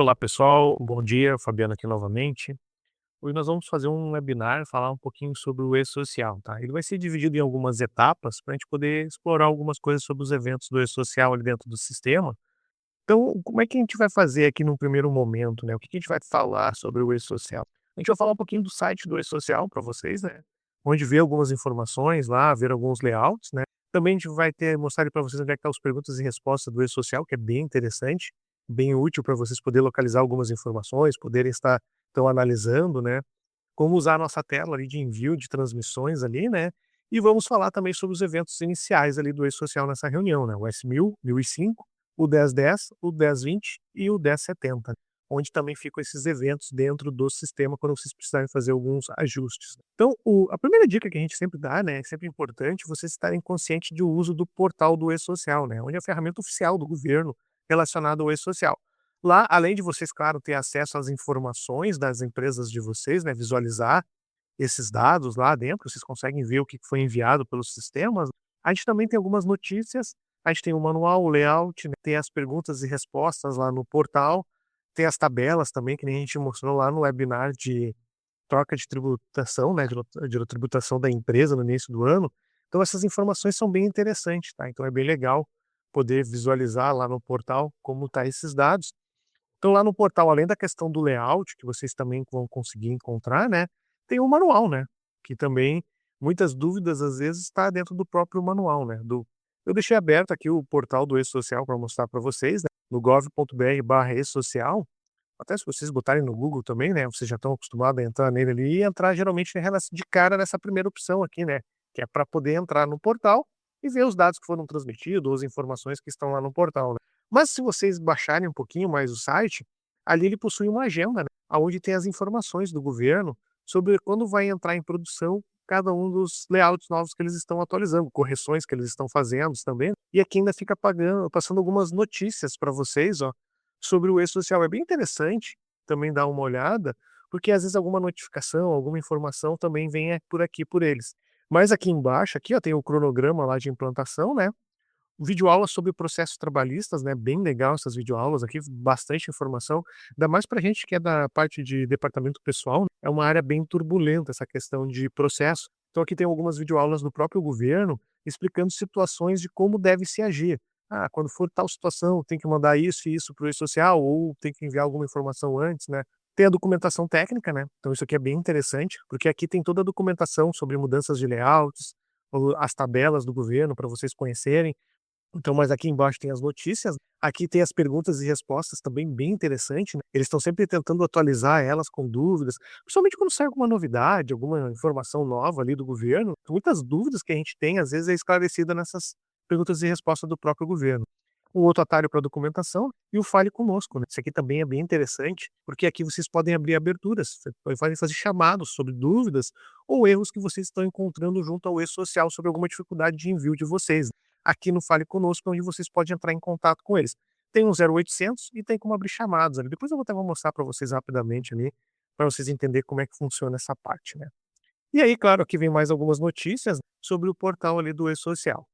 Olá pessoal, bom dia, Fabiano aqui novamente. Hoje nós vamos fazer um webinar, falar um pouquinho sobre o e-social, tá? Ele vai ser dividido em algumas etapas para a gente poder explorar algumas coisas sobre os eventos do e-social ali dentro do sistema. Então, como é que a gente vai fazer aqui num primeiro momento, né? O que que a gente vai falar sobre o e-social? A gente vai falar um pouquinho do site do e-social para vocês, né? Onde ver algumas informações lá, ver alguns layouts, né? Também a gente vai mostrar para vocês onde é que tá as perguntas e respostas do e-social, que é bem interessante, bem útil para vocês poderem localizar algumas informações, poderem estar então analisando, né? Como usar a nossa tela ali de envio de transmissões ali, né? E vamos falar também sobre os eventos iniciais ali do e-social nessa reunião, né? O S1000, 1005, o 1010, o 1020 e o 1070, onde também ficam esses eventos dentro do sistema quando vocês precisarem fazer alguns ajustes. Então, a primeira dica que a gente sempre dá, né, é sempre importante vocês estarem conscientes do uso do portal do e-social, né, onde é a ferramenta oficial do governo relacionada ao e-social. Lá, além de vocês, claro, ter acesso às informações das empresas de vocês, né, visualizar esses dados lá dentro, vocês conseguem ver o que foi enviado pelos sistemas. A gente também tem algumas notícias, a gente tem o manual, o layout, né, tem as perguntas e respostas lá no portal, tem as tabelas também, que nem a gente mostrou lá no webinar de troca de tributação, né, de tributação da empresa no início do ano. Então essas informações são bem interessantes, tá? Então é bem legal poder visualizar lá no portal como tá esses dados. Então lá no portal, além da questão do layout, que vocês também vão conseguir encontrar, né, tem o manual, né, que também muitas dúvidas às vezes está dentro do próprio manual, né, eu deixei aberto aqui o portal do e-social para mostrar para vocês, né, no gov.br/e-social, até se vocês botarem no Google também, né, vocês já estão acostumados a entrar nele ali e entrar geralmente de cara nessa primeira opção aqui, né, que é para poder entrar no portal e ver os dados que foram transmitidos ou as informações que estão lá no portal, né. Mas se vocês baixarem um pouquinho mais o site, ali ele possui uma agenda, né, aonde tem as informações do governo sobre quando vai entrar em produção cada um dos layouts novos que eles estão atualizando, correções que eles estão fazendo também. E aqui ainda fica passando algumas notícias para vocês, ó, sobre o e-social. É bem interessante também dar uma olhada, porque às vezes alguma notificação, alguma informação também vem por aqui por eles. Mas aqui embaixo, aqui, ó, tem o cronograma lá de implantação, né? Videoaulas sobre processos trabalhistas, né, bem legal essas videoaulas aqui, bastante informação, ainda mais pra gente que é da parte de departamento pessoal, né, é uma área bem turbulenta essa questão de processo. Então aqui tem algumas videoaulas do próprio governo, explicando situações de como deve se agir. Ah, quando for tal situação, tem que mandar isso e isso para o e-social ou tem que enviar alguma informação antes, né. Tem a documentação técnica, né, então isso aqui é bem interessante, porque aqui tem toda a documentação sobre mudanças de layouts, as tabelas do governo para vocês conhecerem. Então, mas aqui embaixo tem as notícias, aqui tem as perguntas e respostas também bem interessante, né, eles estão sempre tentando atualizar elas com dúvidas, principalmente quando sai alguma novidade, alguma informação nova ali do governo, muitas dúvidas que a gente tem, às vezes, é esclarecida nessas perguntas e respostas do próprio governo. Um outro atalho para documentação e o Fale Conosco, né, esse aqui também é bem interessante, porque aqui vocês podem abrir aberturas, podem fazer chamados sobre dúvidas ou erros que vocês estão encontrando junto ao e-social sobre alguma dificuldade de envio de vocês. Aqui no Fale Conosco, onde vocês podem entrar em contato com eles. Tem um 0800 e tem como abrir chamadas ali. Depois eu vou mostrar para vocês rapidamente ali, para vocês entenderem como é que funciona essa parte, né. E aí, claro, aqui vem mais algumas notícias sobre o portal ali do e-social.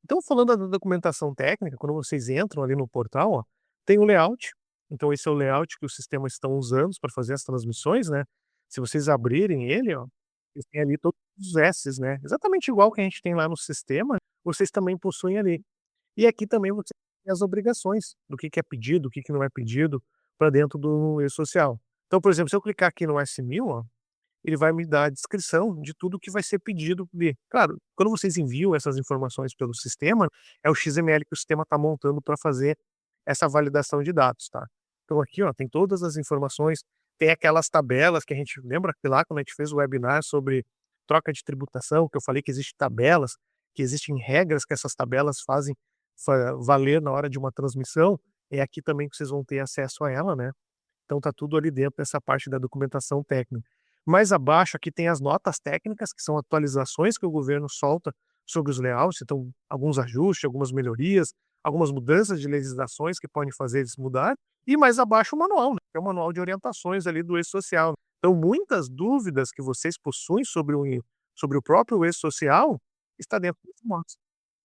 Então, falando da documentação técnica, quando vocês entram ali no portal, ó, tem o layout. Então, esse é o layout que os sistemas estão usando para fazer as transmissões, né. Se vocês abrirem ele, ó, eles têm ali todos os S's, né, exatamente igual que a gente tem lá no sistema, vocês também possuem ali. E aqui também você tem as obrigações do que é pedido, o que que não é pedido para dentro do e-social. Então, por exemplo, se eu clicar aqui no S1000, ó, ele vai me dar a descrição de tudo que vai ser pedido ali. Claro, quando vocês enviam essas informações pelo sistema, é o XML que o sistema está montando para fazer essa validação de dados, tá. Então aqui, ó, tem todas as informações, tem aquelas tabelas que a gente lembra que lá quando a gente fez o webinar sobre troca de tributação, que eu falei que existem tabelas, que existem regras que essas tabelas fazem valer na hora de uma transmissão, é aqui também que vocês vão ter acesso a ela, né. Então tá tudo ali dentro dessa parte da documentação técnica. Mais abaixo aqui tem as notas técnicas, que são atualizações que o governo solta sobre os layouts, então alguns ajustes, algumas melhorias, algumas mudanças de legislações que podem fazer eles mudar, e mais abaixo o manual, né, que é o manual de orientações ali do e-social. Então muitas dúvidas que vocês possuem sobre o próprio e-social está dentro desse manual.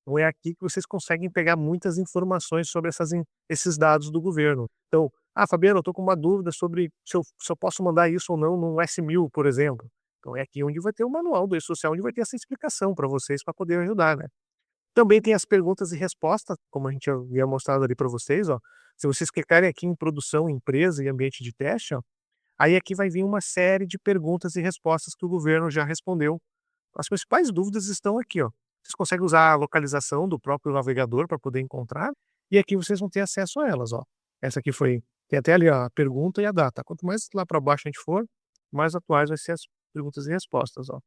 Então é aqui que vocês conseguem pegar muitas informações sobre esses dados do governo. Então, "Ah, Fabiano, eu tô com uma dúvida sobre se eu posso mandar isso ou não num S1000, por exemplo". Então é aqui onde vai ter o manual do E-Social, onde vai ter essa explicação para vocês, para poder ajudar, né. Também tem as perguntas e respostas, como a gente havia mostrado ali para vocês, ó. Se vocês clicarem aqui em produção, empresa e ambiente de teste, ó, aí aqui vai vir uma série de perguntas e respostas que o governo já respondeu. As principais dúvidas estão aqui, ó. Vocês conseguem usar a localização do próprio navegador para poder encontrar, e aqui vocês vão ter acesso a elas, ó. Essa aqui foi tem até ali ó, a pergunta e a data. Quanto mais lá para baixo a gente for, mais atuais vai ser as perguntas e respostas, ó.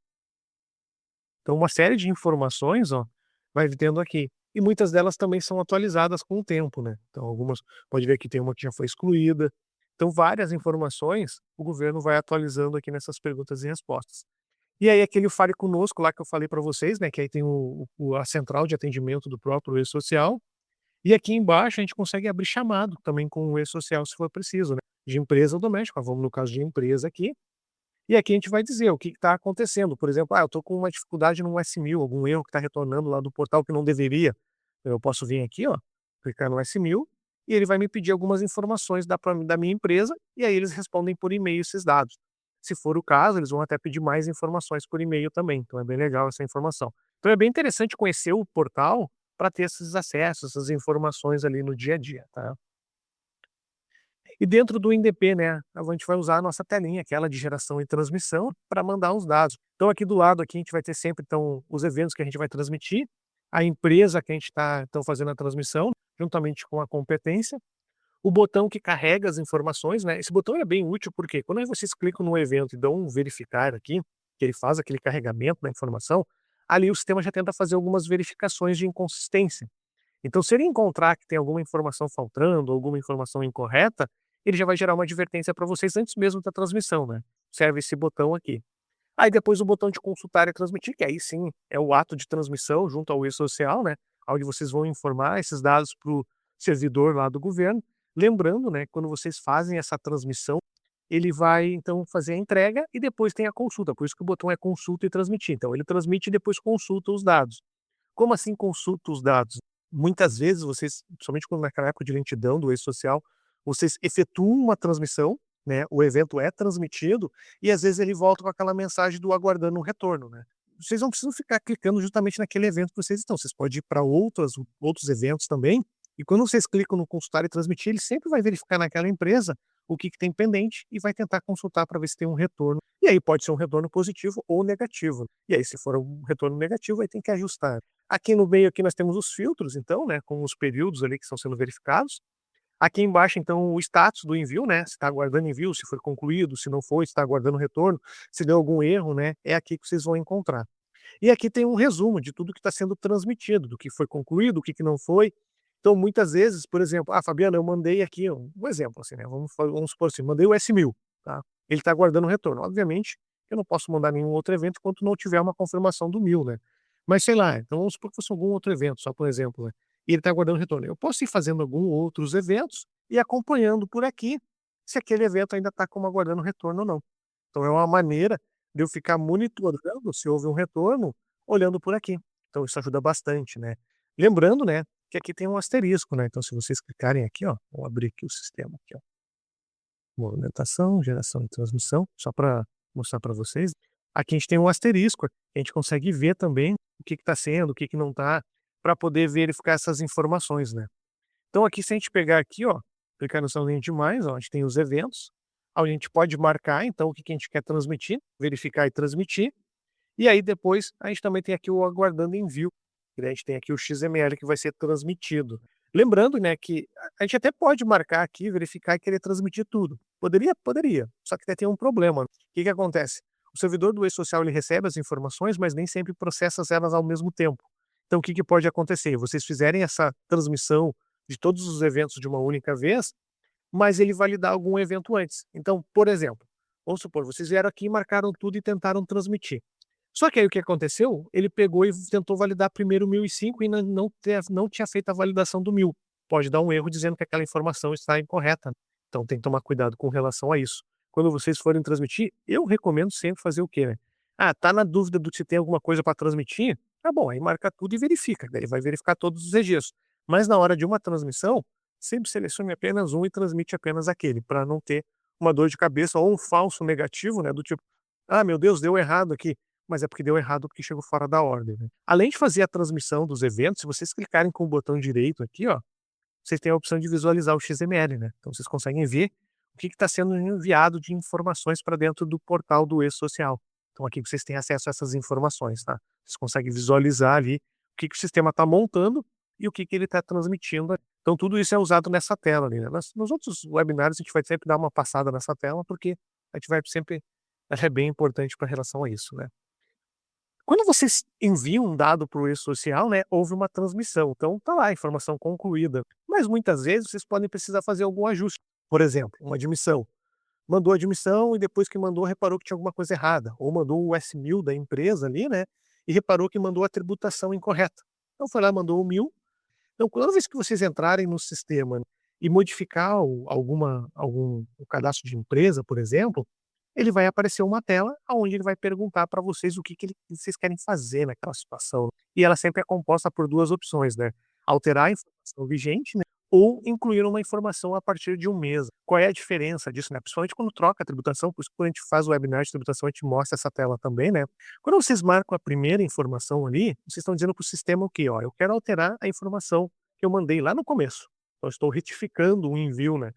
Então uma série de informações, ó, vai tendo aqui. E muitas delas também são atualizadas com o tempo, né. Então algumas pode ver que tem uma que já foi excluída. Então várias informações, o governo vai atualizando aqui nessas perguntas e respostas. E aí aquele Fale Conosco lá que eu falei para vocês, né, que aí tem a central de atendimento do próprio E-Social, e aqui embaixo a gente consegue abrir chamado também com o E-Social se for preciso, né, de empresa ou doméstica, vamos no caso de empresa aqui, e aqui a gente vai dizer o que está acontecendo, por exemplo, eu estou com uma dificuldade no S1000, algum erro que está retornando lá do portal que não deveria. Eu posso vir aqui, ó, clicar no S1000 e ele vai me pedir algumas informações da minha empresa, e aí eles respondem por e-mail esses dados. Se for o caso, eles vão até pedir mais informações por e-mail também, então é bem legal essa informação. Então é bem interessante conhecer o portal para ter esses acessos, essas informações ali no dia a dia, tá? E dentro do INDP, né, a gente vai usar a nossa telinha, aquela de geração e transmissão, para mandar os dados. Então aqui do lado aqui a gente vai ter sempre então os eventos que a gente vai transmitir, a empresa que a gente está então fazendo a transmissão, juntamente com a competência, o botão que carrega as informações, né? Esse botão é bem útil porque quando vocês clicam no evento e dão um verificar aqui, que ele faz aquele carregamento da informação, ali o sistema já tenta fazer algumas verificações de inconsistência. Então, se ele encontrar que tem alguma informação faltando, alguma informação incorreta, ele já vai gerar uma advertência para vocês antes mesmo da transmissão, né? Serve esse botão aqui. Aí depois o botão de consultar e transmitir, que aí sim é o ato de transmissão junto ao e-social, né? Onde vocês vão informar esses dados para o servidor lá do governo. Lembrando, né, quando vocês fazem essa transmissão, ele vai então fazer a entrega e depois tem a consulta. Por isso que o botão é consulta e transmitir. Então ele transmite e depois consulta os dados. Como assim consulta os dados? Muitas vezes vocês, somente quando naquela época de lentidão do e-social, vocês efetuam uma transmissão, né, o evento é transmitido, e às vezes ele volta com aquela mensagem do aguardando um retorno, né. Vocês não precisam ficar clicando justamente naquele evento que vocês estão, vocês podem ir para outros eventos também, e quando vocês clicam no consultar e transmitir, ele sempre vai verificar naquela empresa o que tem pendente e vai tentar consultar para ver se tem um retorno. E aí pode ser um retorno positivo ou negativo. E aí se for um retorno negativo, aí tem que ajustar. Aqui no meio aqui nós temos os filtros então, né, com os períodos ali que estão sendo verificados. Aqui embaixo então o status do envio, né, se está aguardando envio, se foi concluído, se não foi, se está aguardando retorno, se deu algum erro, né, é aqui que vocês vão encontrar. E aqui tem um resumo de tudo que está sendo transmitido, do que foi concluído, o que não foi. Então muitas vezes, por exemplo, Fabiana, eu mandei aqui um exemplo assim, né, vamos supor assim, mandei o S1000, tá, ele está aguardando o retorno. Obviamente, eu não posso mandar nenhum outro evento enquanto não tiver uma confirmação do 1000, né. Mas sei lá, então vamos supor que fosse algum outro evento, só por exemplo, né, e ele está aguardando retorno. Eu posso ir fazendo algum outros eventos e acompanhando por aqui se aquele evento ainda está como aguardando retorno ou não. Então é uma maneira de eu ficar monitorando se houve um retorno, olhando por aqui. Então isso ajuda bastante, né. Lembrando, né, que aqui tem um asterisco, né, então se vocês clicarem aqui, ó, vou abrir aqui o sistema aqui, ó, movimentação, geração e transmissão, só para mostrar para vocês. Aqui a gente tem um asterisco, a gente consegue ver também o que está sendo, o que não está, para poder verificar essas informações, né. Então aqui se a gente pegar aqui, ó, clicar no salzinho de mais, ó, a gente tem os eventos, onde a gente pode marcar então o que que a gente quer transmitir, verificar e transmitir, e aí depois a gente também tem aqui o aguardando envio, e daí a gente tem aqui o XML que vai ser transmitido. Lembrando, né, que a gente até pode marcar aqui, verificar e querer transmitir tudo. Poderia, só que até tem um problema. O que que acontece? O servidor do e-social ele recebe as informações, mas nem sempre processa elas ao mesmo tempo. Então o que que pode acontecer? Vocês fizerem essa transmissão de todos os eventos de uma única vez, mas ele validar algum evento antes. Então, por exemplo, vamos supor, vocês vieram aqui, marcaram tudo e tentaram transmitir. Só que aí o que aconteceu? Ele pegou e tentou validar primeiro o 1005 e não tinha feito a validação do 1000. Pode dar um erro dizendo que aquela informação está incorreta. Então tem que tomar cuidado com relação a isso. Quando vocês forem transmitir, eu recomendo sempre fazer o quê, né? Tá na dúvida do se tem alguma coisa para transmitir? Tá bom, aí marca tudo e verifica. Daí vai verificar todos os registros. Mas na hora de uma transmissão, sempre selecione apenas um e transmite apenas aquele, para não ter uma dor de cabeça ou um falso negativo, né, do tipo: "Ah, meu Deus, deu errado aqui", mas é porque deu errado porque chegou fora da ordem, né. Além de fazer a transmissão dos eventos, se vocês clicarem com o botão direito aqui, ó, vocês têm a opção de visualizar o XML, né. Então vocês conseguem ver o que está sendo enviado de informações para dentro do portal do e-social. Então aqui vocês têm acesso a essas informações, tá. Vocês conseguem visualizar ali o que o sistema está montando e o que ele está transmitindo. Então tudo isso é usado nessa tela ali, né. Nos outros webinários a gente vai sempre dar uma passada nessa tela, porque a gente vai sempre ela é bem importante para relação a isso, né. Quando vocês enviam um dado para o e-social, né, houve uma transmissão, então tá lá a informação concluída, mas muitas vezes vocês podem precisar fazer algum ajuste. Por exemplo, uma admissão. Mandou a admissão e depois que mandou reparou que tinha alguma coisa errada, ou mandou o S1000 da empresa ali, né, e reparou que mandou a tributação incorreta. Então foi lá, mandou o 1000. Então, toda vez que vocês entrarem no sistema e modificar o cadastro de empresa, por exemplo, ele vai aparecer uma tela aonde ele vai perguntar para vocês o que vocês querem fazer naquela situação. E ela sempre é composta por 2 opções, né, alterar a informação vigente, né, ou incluir uma informação a partir de um mês. Qual é a diferença disso, né, principalmente quando troca a tributação, por isso que quando a gente faz o webinar de tributação, a gente mostra essa tela também, né. Quando vocês marcam a primeira informação ali, vocês estão dizendo para o sistema o quê? Ó, eu quero alterar a informação que eu mandei lá no começo. Então eu estou retificando o envio, né.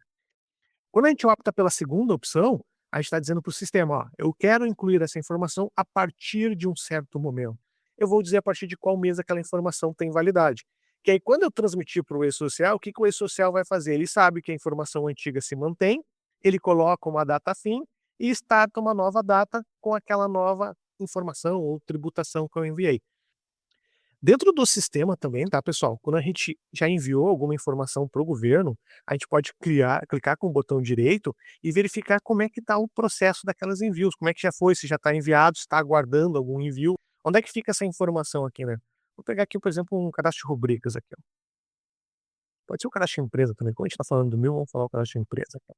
Quando a gente opta pela segunda opção, a gente está dizendo para o sistema: "Ó, eu quero incluir essa informação a partir de um certo momento". Eu vou dizer a partir de qual mês aquela informação tem validade. Que aí quando eu transmitir para o e-social, o que que o e-social vai fazer? Ele sabe que a informação antiga se mantém, ele coloca uma data fim e starta uma nova data com aquela nova informação ou tributação que eu enviei. Dentro do sistema também, tá, pessoal, quando a gente já enviou alguma informação para o governo, a gente pode clicar com o botão direito e verificar como é que está o processo daquelas envios, como é que já foi, se já está enviado, se está aguardando algum envio. Onde é que fica essa informação aqui, né? Vou pegar aqui, por exemplo, um cadastro de rubricas aqui, ó. Pode ser o cadastro de empresa também. Como a gente está falando do meu, vamos falar o cadastro de empresa aqui, ó.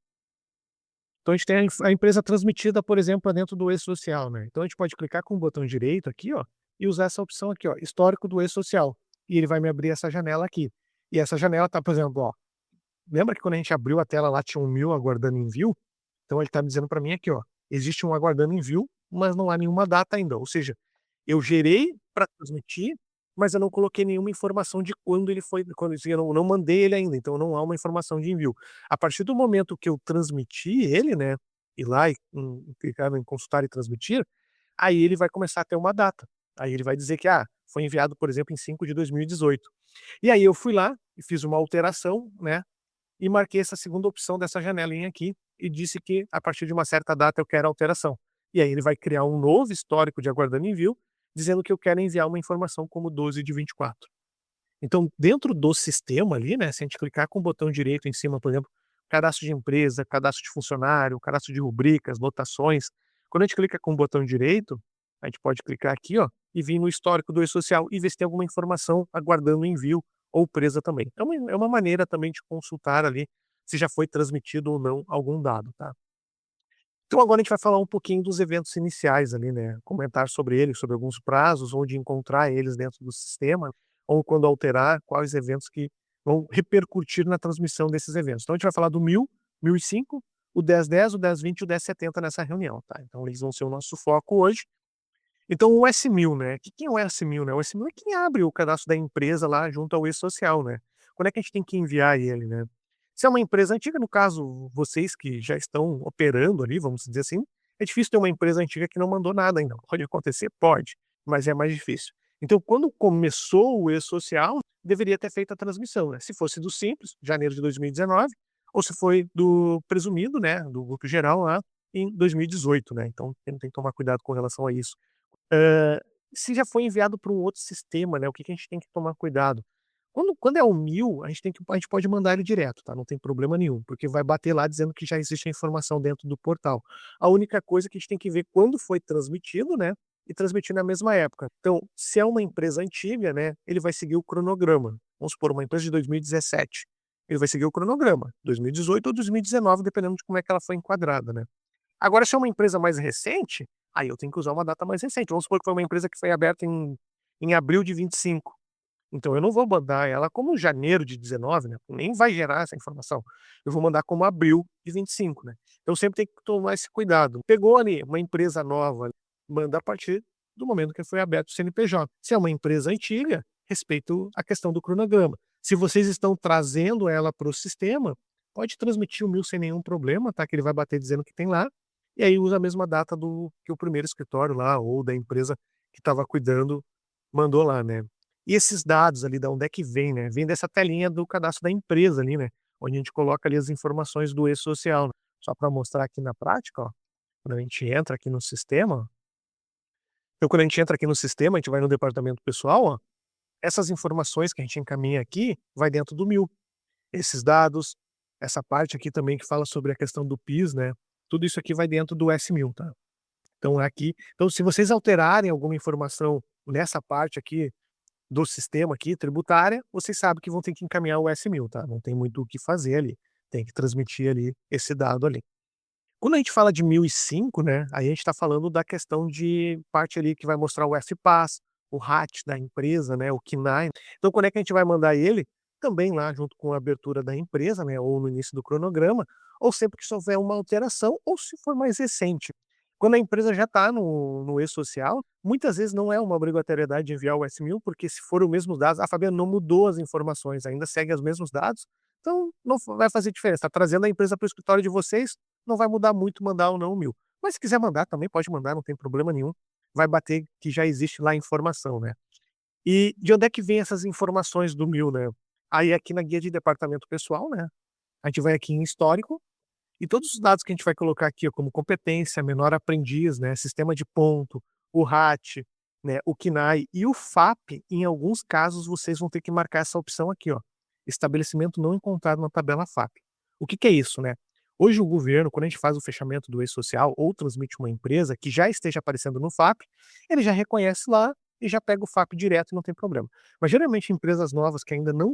Então a gente tem a empresa transmitida, por exemplo, pra dentro do e-social, né. Então a gente pode clicar com o botão direito aqui, ó, e usar essa opção aqui, ó, histórico do e-social, e ele vai me abrir essa janela aqui. E essa janela tá, por exemplo, ó, lembra que quando a gente abriu a tela lá tinha um 1000 aguardando envio? Então ele tá me dizendo para mim aqui, ó, existe um aguardando envio, mas não há nenhuma data ainda, ou seja, eu gerei para transmitir, mas eu não coloquei nenhuma informação de quando ele foi, quando assim, eu não mandei ele ainda, então não há uma informação de envio. A partir do momento que eu transmiti ele, né, ir lá e clicar em consultar e transmitir, aí ele vai começar a ter uma data. Aí ele vai dizer que, foi enviado, por exemplo, em 5 de 2018. E aí eu fui lá e fiz uma alteração, né, e marquei essa segunda opção dessa janelinha aqui e disse que a partir de uma certa data eu quero alteração. E aí ele vai criar um novo histórico de aguardando envio, dizendo que eu quero enviar uma informação como 12 de 24. Então, dentro do sistema ali, né, se a gente clicar com o botão direito em cima, por exemplo, cadastro de empresa, cadastro de funcionário, cadastro de rubricas, lotações, quando a gente clica com o botão direito, a gente pode clicar aqui, ó, e vir no histórico do e-social e ver se tem alguma informação aguardando envio ou presa também. É uma maneira também de consultar ali se já foi transmitido ou não algum dado, tá? Então agora a gente vai falar um pouquinho dos eventos iniciais ali, né, comentar sobre eles, sobre alguns prazos, onde encontrar eles dentro do sistema, ou quando alterar, quais eventos que vão repercutir na transmissão desses eventos. Então a gente vai falar do 1000, 1005, o 1010, o 1020 e o 1070 nessa reunião, tá. Então eles vão ser o nosso foco hoje. Então o S1000, né, que é o S1000, né? O S1000 é quem abre o cadastro da empresa lá junto ao e-social, né. Quando é que a gente tem que enviar ele, né? Se é uma empresa antiga, no caso, vocês que já estão operando ali, vamos dizer assim, é difícil ter uma empresa antiga que não mandou nada ainda. Pode acontecer? Pode, mas é mais difícil. Então, quando começou o e-social, deveria ter feito a transmissão, né? Se fosse do Simples, janeiro de 2019, ou se foi do presumido, né, do grupo geral lá em 2018, né? Então, tem que tomar cuidado com relação a isso. Hã, se já foi enviado para um outro sistema, né, o que que a gente tem que tomar cuidado? Quando é o 1000, a gente pode mandar ele direto, tá, não tem problema nenhum, porque vai bater lá dizendo que já existe a informação dentro do portal. A única coisa que a gente tem que ver quando foi transmitido, né, e transmitir na mesma época. Então, se é uma empresa antiga, né, ele vai seguir o cronograma. Vamos supor, uma empresa de 2017, ele vai seguir o cronograma, 2018 ou 2019, dependendo de como é que ela foi enquadrada, né. Agora, se é uma empresa mais recente, aí eu tenho que usar uma data mais recente. Vamos supor que foi uma empresa que foi aberta em abril de 25. Então eu não vou mandar ela como janeiro de 19, né, nem vai gerar essa informação. Eu vou mandar como abril de 25, né. Então sempre tem que tomar esse cuidado. Pegou ali uma empresa nova, manda a partir do momento que foi aberto o CNPJ. Se é uma empresa antiga, respeito a questão do cronograma. Se vocês estão trazendo ela para o sistema, pode transmitir o 1000 sem nenhum problema, tá, que ele vai bater dizendo que tem lá, e aí usa a mesma data do que o primeiro escritório lá ou da empresa que estava cuidando mandou lá, né. E esses dados ali, da onde é que vem, né? Vem dessa telinha do cadastro da empresa ali, né? Onde a gente coloca ali as informações do e-social, né. Só para mostrar aqui na prática, ó, quando a gente entra aqui no sistema, então quando a gente entra aqui no sistema, a gente vai no departamento pessoal, ó, essas informações que a gente encaminha aqui, vai dentro do 1000. Esses dados, essa parte aqui também que fala sobre a questão do PIS, né? Tudo isso aqui vai dentro do S1000, tá? Então é aqui, então se vocês alterarem alguma informação nessa parte aqui do sistema aqui, tributária, vocês sabem que vão ter que encaminhar o S1000, tá, não tem muito o que fazer ali, tem que transmitir ali esse dado ali. Quando a gente fala de 1005, né, aí a gente está falando da questão de parte ali que vai mostrar o FPAS, o RAT da empresa, né, o KNAI. Então quando é que a gente vai mandar ele? Também lá junto com a abertura da empresa, né, ou no início do cronograma, ou sempre que houver uma alteração, ou se for mais recente. Quando a empresa já está no e-social, muitas vezes não é uma obrigatoriedade de enviar o S1000, porque se for os mesmos dados, a Fabiana não mudou as informações, ainda segue os mesmos dados, então não vai fazer diferença. Está trazendo a empresa para o escritório de vocês, não vai mudar muito mandar ou não o 1000. Mas se quiser mandar também pode mandar, não tem problema nenhum. Vai bater que já existe lá a informação, né. E de onde é que vem essas informações do 1000, né. Aí aqui na guia de departamento pessoal, né, a gente vai aqui em histórico, e todos os dados que a gente vai colocar aqui, ó, como competência, menor aprendiz, né, sistema de ponto, o RAT, né, o KNAI e o FAP, em alguns casos vocês vão ter que marcar essa opção aqui, ó, estabelecimento não encontrado na tabela FAP. O que que é isso, né? Hoje o governo, quando a gente faz o fechamento do e-social ou transmite uma empresa que já esteja aparecendo no FAP, ele já reconhece lá e já pega o FAP direto e não tem problema. Mas geralmente empresas novas que ainda não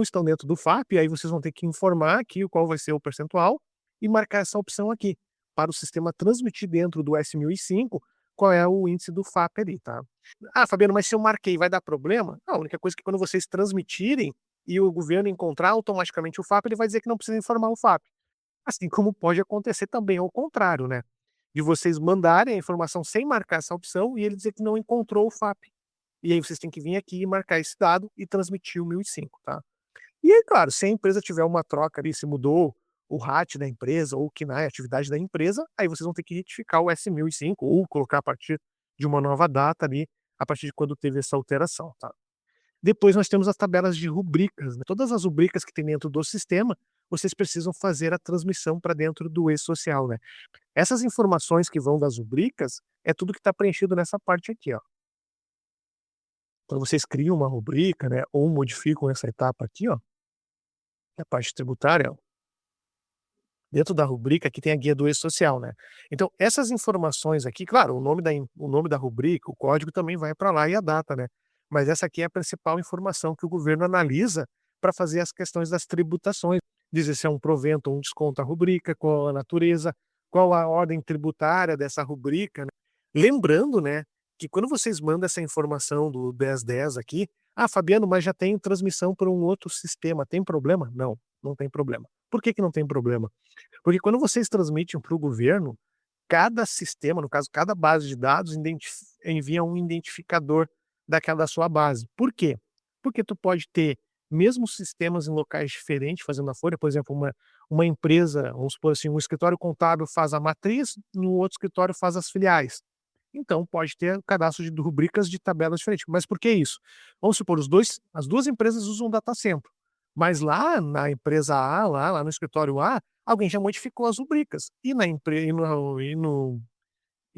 estão dentro do FAP, aí vocês vão ter que informar aqui qual vai ser o percentual e marcar essa opção aqui, para o sistema transmitir dentro do S1005 qual é o índice do FAP ali, tá? Ah, Fabiano, mas se eu marquei, vai dar problema? Não, a única coisa é que quando vocês transmitirem e o governo encontrar automaticamente o FAP, ele vai dizer que não precisa informar o FAP. Assim como pode acontecer também ao contrário, né? De vocês mandarem a informação sem marcar essa opção e ele dizer que não encontrou o FAP. E aí vocês têm que vir aqui e marcar esse dado e transmitir o 1005, tá? E aí, claro, se a empresa tiver uma troca ali, se mudou o RAT da empresa ou o KNAI, a atividade da empresa, aí vocês vão ter que retificar o S1005 ou colocar a partir de uma nova data ali, a partir de quando teve essa alteração, tá? Depois nós temos as tabelas de rubricas, né? Todas as rubricas que tem dentro do sistema, vocês precisam fazer a transmissão para dentro do e-social, né? Essas informações que vão das rubricas, é tudo que está preenchido nessa parte aqui, ó. Quando vocês criam uma rubrica, né, ou modificam essa etapa aqui, ó, que é a parte tributária, ó, dentro da rubrica aqui tem a guia do e-social, né. Então essas informações aqui, claro, o nome da rubrica, o código também vai para lá e a data, né. Mas essa aqui é a principal informação que o governo analisa para fazer as questões das tributações, dizer se é um provento ou um desconto à rubrica, qual a natureza, qual a ordem tributária dessa rubrica, né. Lembrando, né, que quando vocês mandam essa informação do 1010 aqui: "Ah, Fabiano, mas já tenho transmissão para um outro sistema, tem problema?" Não, não tem problema. Por que que não tem problema? Porque quando vocês transmitem para o governo, cada sistema, no caso, cada base de dados envia um identificador daquela da sua base. Por quê? Porque tu pode ter mesmos sistemas em locais diferentes fazendo a folha, por exemplo, uma empresa, vamos supor assim, um escritório contábil faz a matriz, no outro escritório faz as filiais. Então pode ter cadastro de rubricas de tabelas diferentes. Mas por que isso? Vamos supor, as 2 empresas usam o DataCentro, mas lá na empresa A, lá no escritório A, alguém já modificou as rubricas. E na empre e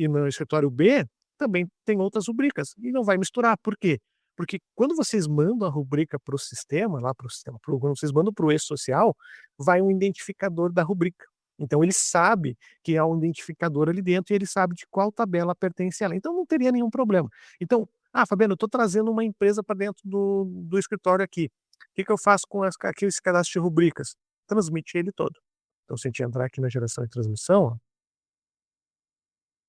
no escritório B, também tem outras rubricas, e não vai misturar. Por quê? Porque quando vocês mandam a rubrica para o sistema, lá para o sistema, quando vocês mandam para o e-social, vai um identificador da rubrica. Então ele sabe que há um identificador ali dentro e ele sabe de qual tabela pertence ela. Então não teria nenhum problema. Então, ah, Fabiano, eu estou trazendo uma empresa para dentro do escritório aqui. O que que eu faço com aqui esse cadastro de rubricas? Transmite ele todo. Então se a gente entrar aqui na geração e transmissão, ó,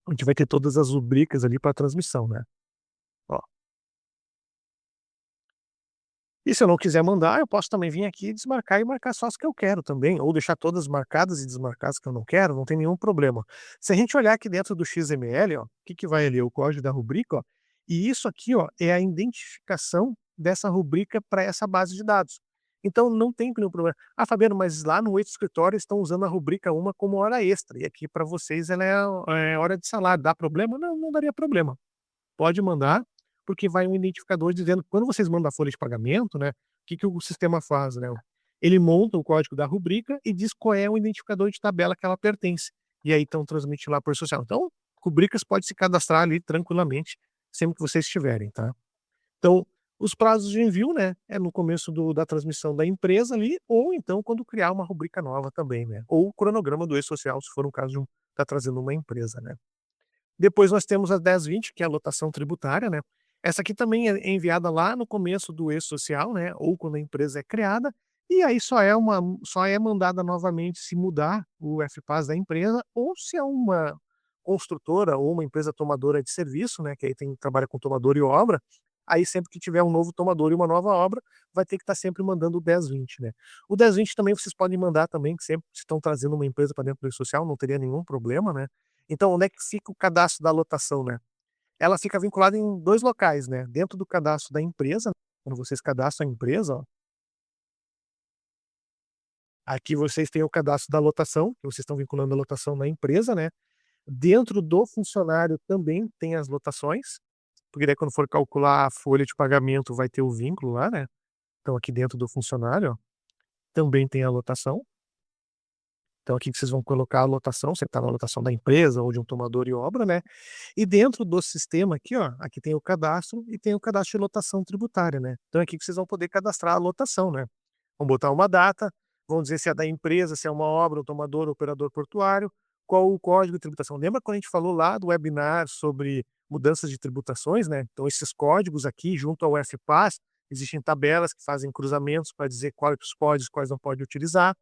a gente vai ter todas as rubricas ali para transmissão, né. Ó, E se eu não quiser mandar, eu posso também vir aqui desmarcar e marcar só as que eu quero também, ou deixar todas marcadas e desmarcar as que eu não quero, não tem nenhum problema. Se a gente olhar aqui dentro do XML, ó, o que que vai ali? O código da rubrica, ó, e isso aqui, ó, é a identificação dessa rubrica para essa base de dados. Então não tem nenhum problema. Ah, Fabiano, mas lá no escritório estão usando a rubrica uma como hora extra, e aqui para vocês ela é hora de salário. Dá problema? Não, não daria problema. Pode mandar, porque vai um identificador dizendo que quando vocês mandam a folha de pagamento, né, o que que o sistema faz, né, ele monta o código da rubrica e diz qual é o identificador de tabela que ela pertence. E aí então transmite lá por social. Então, rubricas pode se cadastrar ali tranquilamente, sempre que vocês tiverem, tá. Então, os prazos de envio, né, é no começo da transmissão da empresa ali, ou então quando criar uma rubrica nova também, né, ou o cronograma do e-social, se for um caso de tá trazendo uma empresa, né. Depois nós temos a 1020, que é a lotação tributária, né. Essa aqui também é enviada lá no começo do e-social, né, ou quando a empresa é criada, e aí só é mandada novamente se mudar o FPAS da empresa ou se é uma construtora ou uma empresa tomadora de serviço, né, que aí trabalha com tomador e obra, aí sempre que tiver um novo tomador e uma nova obra, vai ter que estar sempre mandando o 1020, né. O 1020 também vocês podem mandar também, que sempre estão trazendo uma empresa para dentro do e-social, não teria nenhum problema, né. Então, onde é que fica o cadastro da lotação, né? Ela fica vinculada em 2 locais, né, dentro do cadastro da empresa, quando vocês cadastram a empresa, ó, aqui vocês têm o cadastro da lotação, que vocês estão vinculando a lotação na empresa, né. Dentro do funcionário também tem as lotações, porque daí quando for calcular a folha de pagamento vai ter o vínculo lá, né. Então aqui dentro do funcionário, ó, também tem a lotação. Então aqui que vocês vão colocar a lotação, você está na lotação da empresa ou de um tomador e obra, né. E dentro do sistema aqui, ó, aqui tem o cadastro e tem o cadastro de lotação tributária, né. Então é aqui que vocês vão poder cadastrar a lotação, né. Vão botar uma data, vão dizer se é da empresa, se é uma obra, um tomador, operador portuário, qual o código de tributação. Lembra quando a gente falou lá do webinar sobre mudanças de tributações, né. Então esses códigos aqui junto ao FPAS, existem tabelas que fazem cruzamentos para dizer quais os códigos, quais não pode utilizar.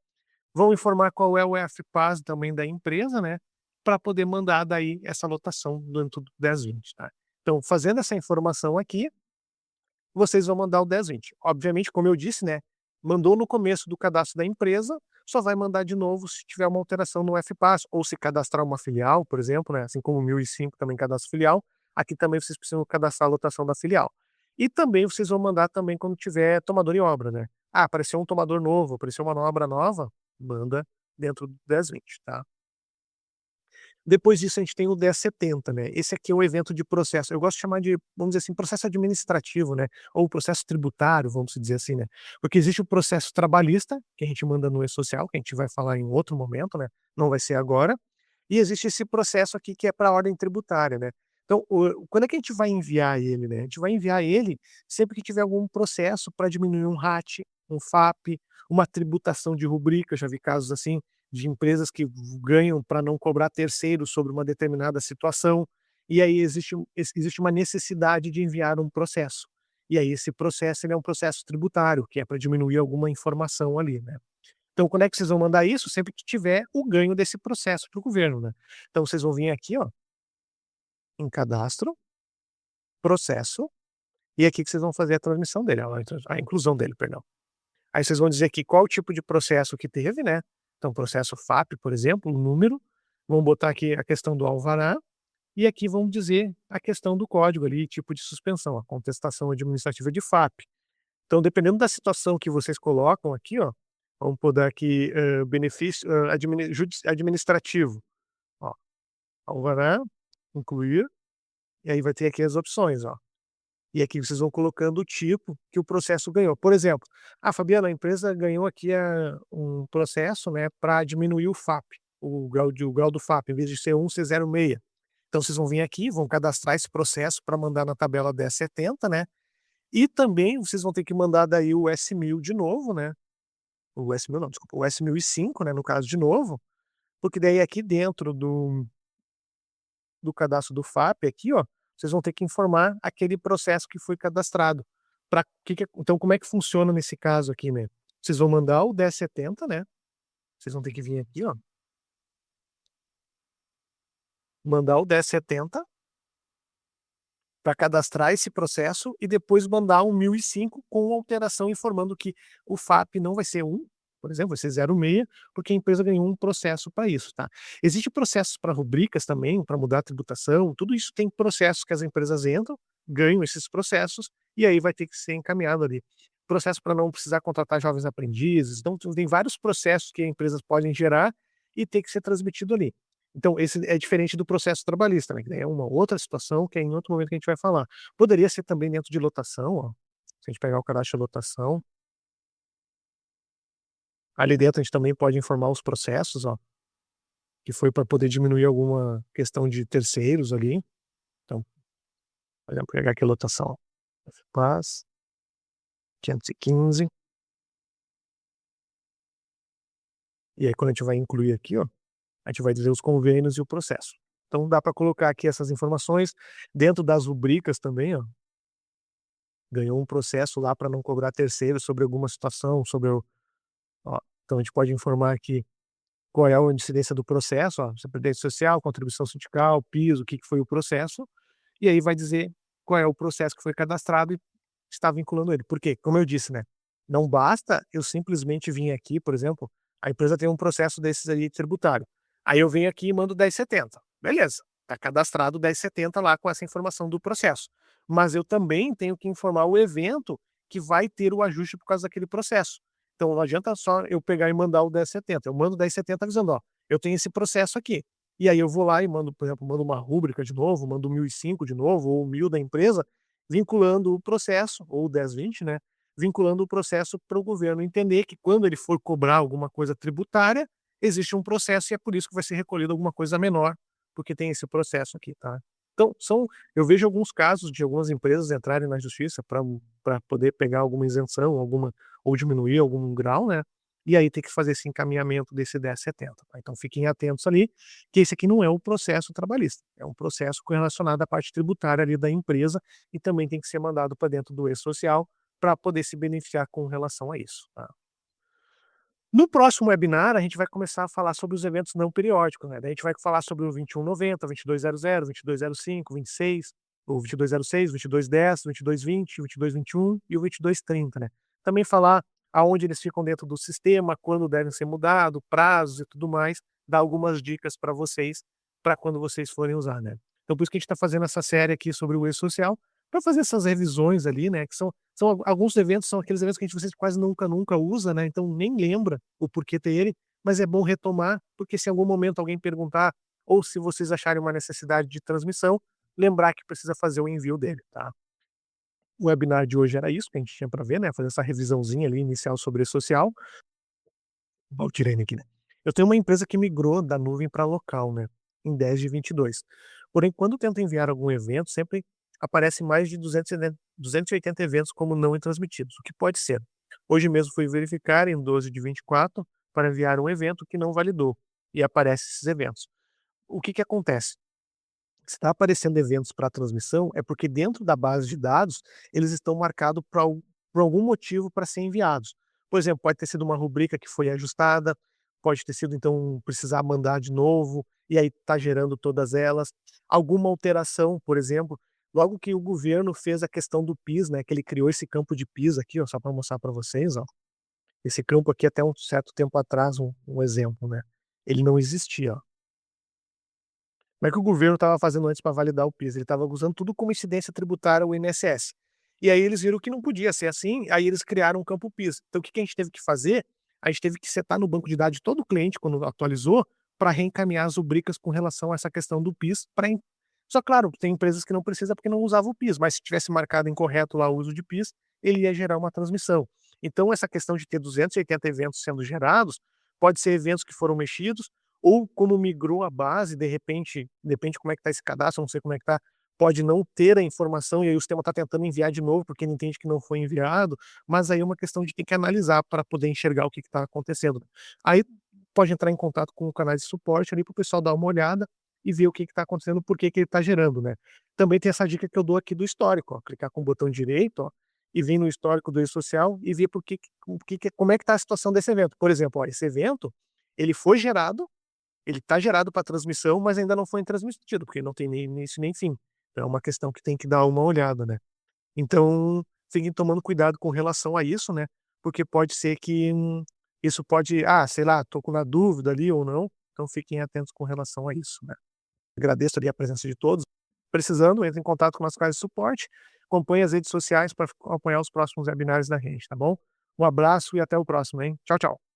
Vão informar qual é o FPAS também da empresa, né, para poder mandar daí essa lotação dentro do 1020, tá. Então, fazendo essa informação aqui, vocês vão mandar o 1020. Obviamente, como eu disse, né, mandou no começo do cadastro da empresa, só vai mandar de novo se tiver uma alteração no FPAS, ou se cadastrar uma filial, por exemplo, né, assim como o 1005 também cadastra filial, aqui também vocês precisam cadastrar a lotação da filial. E também vocês vão mandar também quando tiver tomador em obra, né. Ah, apareceu um tomador novo, apareceu uma obra nova, manda dentro do 1020, tá. Depois disso a gente tem o 1070, né, esse aqui é o evento de processo, eu gosto de chamar de, vamos dizer assim, processo administrativo, né, ou processo tributário, vamos dizer assim, né, porque existe o processo trabalhista, que a gente manda no e-social, que a gente vai falar em outro momento, né, não vai ser agora, e existe esse processo aqui que é para a ordem tributária, né. Então, quando é que a gente vai enviar ele, né, a gente vai enviar ele sempre que tiver algum processo para diminuir um RAT, um FAP, uma tributação de rubrica, eu já vi casos assim, de empresas que ganham para não cobrar terceiros sobre uma determinada situação, e aí existe uma necessidade de enviar um processo. E aí esse processo ele é um processo tributário, que é para diminuir alguma informação ali, né. Então quando é que vocês vão mandar isso? Sempre que tiver o ganho desse processo para o governo, né. Então vocês vão vir aqui, ó, em cadastro, processo, e aqui que vocês vão fazer a transmissão dele, a inclusão dele, perdão. Aí vocês vão dizer aqui qual o tipo de processo que teve, né. Então processo FAP, por exemplo, o número, vão botar aqui a questão do alvará, e aqui vão dizer a questão do código ali, tipo de suspensão, a contestação administrativa de FAP. Então dependendo da situação que vocês colocam aqui, ó, vamos botar aqui, benefício, administrativo, ó, alvará, incluir, e aí vai ter aqui as opções, ó. E aqui vocês vão colocando o tipo que o processo ganhou. Por exemplo: "Ah, Fabiana, a empresa ganhou aqui, um processo, né, para diminuir o FAP, o grau do FAP, em vez de ser 1 ser 0,6". Então vocês vão vir aqui, vão cadastrar esse processo para mandar na tabela 1070, né, e também vocês vão ter que mandar daí o S1000 de novo, né, o S1000 não, desculpa, o S1005, né, no caso de novo, porque daí aqui dentro do cadastro do FAP aqui, ó, vocês vão ter que informar aquele processo que foi cadastrado. Pra então como é que funciona nesse caso aqui, né, vocês vão mandar o 1070, né, vocês vão ter que vir aqui, ó, mandar o 1070, para cadastrar esse processo e depois mandar um 1005 com alteração informando que o FAP não vai ser 1, por exemplo, vai ser 06, porque a empresa ganhou um processo para isso, tá. Existe processos para rubricas também, para mudar a tributação, tudo isso tem processos que as empresas entram, ganham esses processos, e aí vai ter que ser encaminhado ali. Processo para não precisar contratar jovens aprendizes, então tem vários processos que as empresas podem gerar e ter que ser transmitido ali. Então, esse é diferente do processo trabalhista, né, que daí é uma outra situação, que é em outro momento que a gente vai falar. Poderia ser também dentro de lotação, ó, se a gente pegar o cadastro de lotação, ali dentro a gente também pode informar os processos, ó, que foi para poder diminuir alguma questão de terceiros ali. Então, por exemplo, pegar aqui a lotação, FPAS 515, e aí quando a gente vai incluir aqui, ó, a gente vai dizer os convênios e o processo. Então dá para colocar aqui essas informações dentro das rubricas também, ó. Ganhou um processo lá para não cobrar terceiros sobre alguma situação, sobre o ó, então a gente pode informar aqui qual é a incidência do processo, ó, se é previdência social, contribuição sindical, piso, o que que foi o processo, e aí vai dizer qual é o processo que foi cadastrado e está vinculando ele. Por quê? Como eu disse, né, não basta eu simplesmente vir aqui, por exemplo, a empresa tem um processo desses aí tributário. Aí eu venho aqui e mando 1070. Beleza, está cadastrado 1070 lá com essa informação do processo. Mas eu também tenho que informar o evento que vai ter o ajuste por causa daquele processo. Então não adianta só eu pegar e mandar o 1070. Eu mando o 1070 avisando, ó, eu tenho esse processo aqui. E aí eu vou lá e mando, por exemplo, mando uma rúbrica de novo, mando o 1005 de novo, ou o 1000 da empresa, vinculando o processo, ou o 1020, né, vinculando o processo para o governo entender que quando ele for cobrar alguma coisa tributária, existe um processo e é por isso que vai ser recolhido alguma coisa menor, porque tem esse processo aqui, tá. Então eu vejo alguns casos de algumas empresas entrarem na justiça para poder pegar alguma isenção, alguma ou diminuir algum grau, né, e aí tem que fazer esse encaminhamento desse 1070, tá. Então fiquem atentos ali, que esse aqui não é um processo trabalhista, é um processo relacionado à parte tributária ali da empresa e também tem que ser mandado para dentro do e-social para poder se beneficiar com relação a isso, tá. No próximo webinar, a gente vai começar a falar sobre os eventos não periódicos, né, daí a gente vai falar sobre o 2190, 2200, 2205, 26, o 2206, 2210, 2220, 2221 e o 2230, né. Também falar aonde eles ficam dentro do sistema, quando devem ser mudado, prazos e tudo mais, dar algumas dicas para vocês, para quando vocês forem usar, né. Então por isso que a gente está fazendo essa série aqui sobre o e-social, para fazer essas revisões ali, né, que são alguns eventos, são aqueles eventos que a gente vocês quase nunca usa, né, então nem lembra o porquê ter ele, mas é bom retomar, porque se em algum momento alguém perguntar, ou se vocês acharem uma necessidade de transmissão, lembrar que precisa fazer o envio dele, tá. O webinar de hoje era isso que a gente tinha para ver, né, fazer essa revisãozinha ali inicial sobre social. Ó, o Tirene aqui, né. Eu tenho uma empresa que migrou da nuvem para local, né, em 10/22. Porém, quando tento enviar algum evento, sempre aparece mais de 280 eventos como não transmitidos, o que pode ser. Hoje mesmo fui verificar em 12/24 para enviar um evento que não validou, e aparece esses eventos. O que que acontece? Se está aparecendo eventos para transmissão, é porque dentro da base de dados, eles estão marcados por algum motivo para ser enviados. Por exemplo, pode ter sido uma rubrica que foi ajustada, pode ter sido, então, precisar mandar de novo, e aí está gerando todas elas. Alguma alteração, por exemplo, logo que o governo fez a questão do PIS, né, que ele criou esse campo de PIS aqui, ó, só para mostrar para vocês, ó. Esse campo aqui até um certo tempo atrás, um exemplo, né, ele não existia, ó. Como é que o governo estava fazendo antes para validar o PIS? Ele estava usando tudo como incidência tributária o INSS. E aí eles viram que não podia ser assim, aí eles criaram um campo PIS. Então o que que a gente teve que fazer? A gente teve que setar no banco de dados de todo o cliente quando atualizou, para reencaminhar as rubricas com relação a essa questão do PIS pra só claro, tem empresas que não precisa porque não usava o PIS, mas se tivesse marcado incorreto lá o uso de PIS, ele ia gerar uma transmissão. Então essa questão de ter 280 eventos sendo gerados, pode ser eventos que foram mexidos, ou como migrou a base, de repente, depende como é que está esse cadastro, não sei como é que está, pode não ter a informação e aí o sistema está tentando enviar de novo porque ele entende que não foi enviado, mas aí é uma questão de ter que analisar para poder enxergar o que está acontecendo. Aí pode entrar em contato com o canal de suporte ali para o pessoal dar uma olhada e ver o que está acontecendo, por que que ele está gerando, né. Também tem essa dica que eu dou aqui do histórico, ó, clicar com o botão direito, ó, e vir no histórico do e-social e ver por que que o que que como é que está a situação desse evento. Por exemplo, ó, esse evento, ele foi gerado, ele está gerado para transmissão, mas ainda não foi transmitido, porque não tem nem início nem fim. Então é uma questão que tem que dar uma olhada, né. Então, fiquem tomando cuidado com relação a isso, né, porque pode ser que, isso pode sei lá, tô com na dúvida ali ou não, então fiquem atentos com relação a isso, né. Agradeço ali a presença de todos. Precisando, entre em contato com as casas de suporte, acompanhe as redes sociais para acompanhar os próximos webinários da rede, tá bom? Um abraço e até o próximo, hein. Tchau, tchau.